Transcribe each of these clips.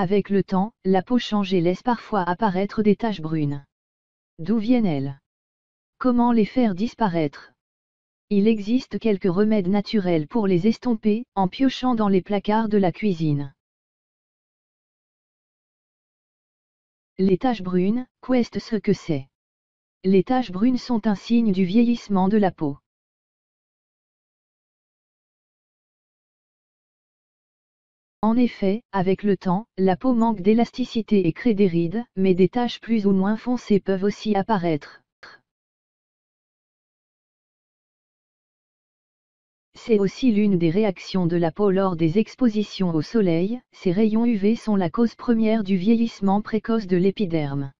Avec le temps, la peau change et laisse parfois apparaître des taches brunes. D'où viennent-elles? Comment les faire disparaître? Il existe quelques remèdes naturels pour les estomper, en piochant dans les placards de la cuisine. Les taches brunes, qu'est-ce que c'est? Les taches brunes sont un signe du vieillissement de la peau. En effet, avec le temps, la peau manque d'élasticité et crée des rides, mais des taches plus ou moins foncées peuvent aussi apparaître. C'est aussi l'une des réactions de la peau lors des expositions au soleil. Ces rayons UV sont la cause première du vieillissement précoce de l'épiderme.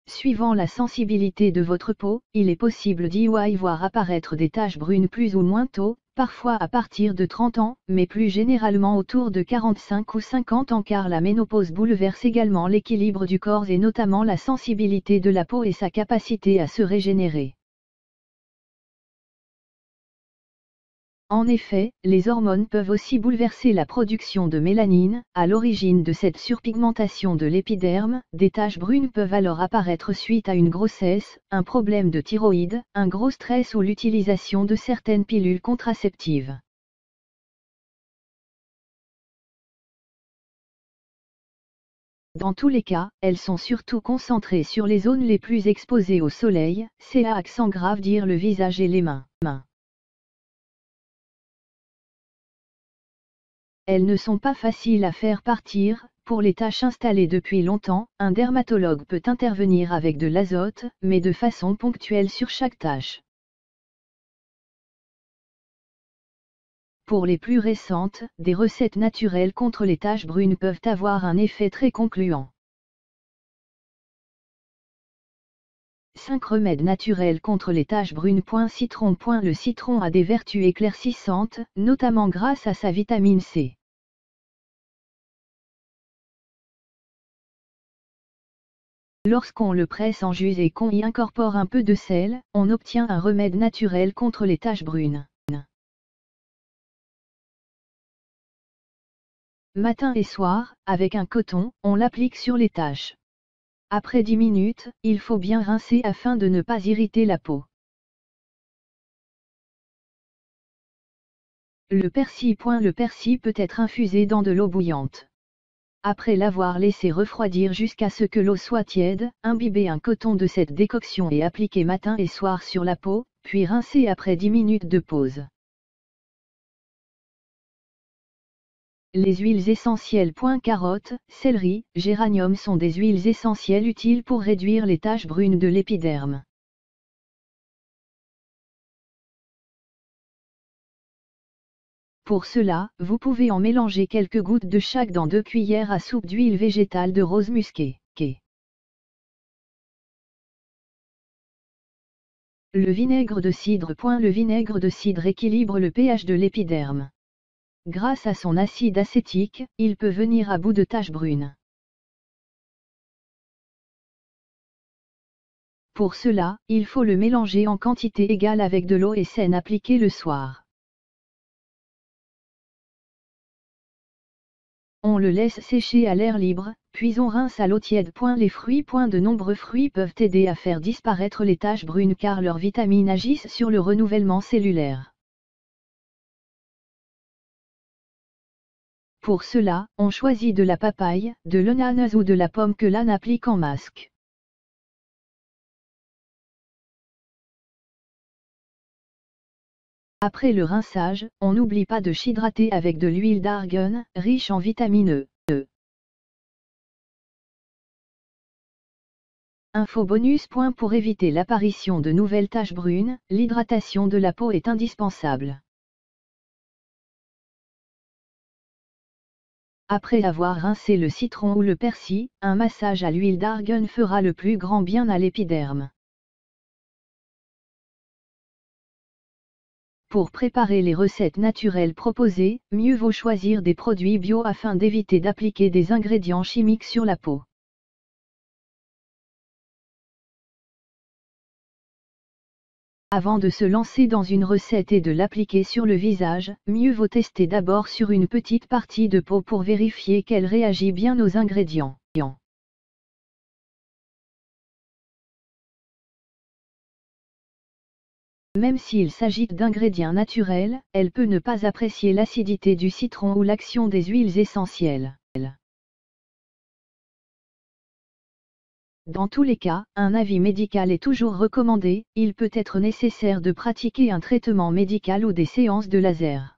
Suivant la sensibilité de votre peau, il est possible d'y voir apparaître des taches brunes plus ou moins tôt, parfois à partir de 30 ans, mais plus généralement autour de 45 ou 50 ans car la ménopause bouleverse également l'équilibre du corps et notamment la sensibilité de la peau et sa capacité à se régénérer. En effet, les hormones peuvent aussi bouleverser la production de mélanine. À l'origine de cette surpigmentation de l'épiderme, des taches brunes peuvent alors apparaître suite à une grossesse, un problème de thyroïde, un gros stress ou l'utilisation de certaines pilules contraceptives. Dans tous les cas, elles sont surtout concentrées sur les zones les plus exposées au soleil, c'est à accent grave dire le visage et les mains. Elles ne sont pas faciles à faire partir. Pour les taches installées depuis longtemps, un dermatologue peut intervenir avec de l'azote, mais de façon ponctuelle sur chaque tache. Pour les plus récentes, des recettes naturelles contre les taches brunes peuvent avoir un effet très concluant. 5 remèdes naturels contre les taches brunes. Citron. Le citron a des vertus éclaircissantes, notamment grâce à sa vitamine C. Lorsqu'on le presse en jus et qu'on y incorpore un peu de sel, on obtient un remède naturel contre les taches brunes. Matin et soir, avec un coton, on l'applique sur les taches. Après 10 minutes, il faut bien rincer afin de ne pas irriter la peau. Le persil. Le persil peut être infusé dans de l'eau bouillante. Après l'avoir laissé refroidir jusqu'à ce que l'eau soit tiède, imbibez un coton de cette décoction et appliquez matin et soir sur la peau, puis rincez après 10 minutes de pause. Les huiles essentielles. Carotte, céleri, géranium sont des huiles essentielles utiles pour réduire les taches brunes de l'épiderme. Pour cela, vous pouvez en mélanger quelques gouttes de chaque dans 2 cuillères à soupe d'huile végétale de rose musquée. Le vinaigre de cidre. Le vinaigre de cidre équilibre le pH de l'épiderme. Grâce à son acide acétique, il peut venir à bout de taches brunes. Pour cela, il faut le mélanger en quantité égale avec de l'eau et saine appliquée le soir. On le laisse sécher à l'air libre, puis on rince à l'eau tiède. Les fruits. De nombreux fruits peuvent aider à faire disparaître les taches brunes car leurs vitamines agissent sur le renouvellement cellulaire. Pour cela, on choisit de la papaye, de l'ananas ou de la pomme que l'on applique en masque. Après le rinçage, on n'oublie pas de s'hydrater avec de l'huile d'argan, riche en vitamine E. Info bonus. Pour éviter l'apparition de nouvelles taches brunes, l'hydratation de la peau est indispensable. Après avoir rincé le citron ou le persil, un massage à l'huile d'argan fera le plus grand bien à l'épiderme. Pour préparer les recettes naturelles proposées, mieux vaut choisir des produits bio afin d'éviter d'appliquer des ingrédients chimiques sur la peau. Avant de se lancer dans une recette et de l'appliquer sur le visage, mieux vaut tester d'abord sur une petite partie de peau pour vérifier qu'elle réagit bien aux ingrédients. Même s'il s'agit d'ingrédients naturels, elle peut ne pas apprécier l'acidité du citron ou l'action des huiles essentielles. Dans tous les cas, un avis médical est toujours recommandé, il peut être nécessaire de pratiquer un traitement médical ou des séances de laser.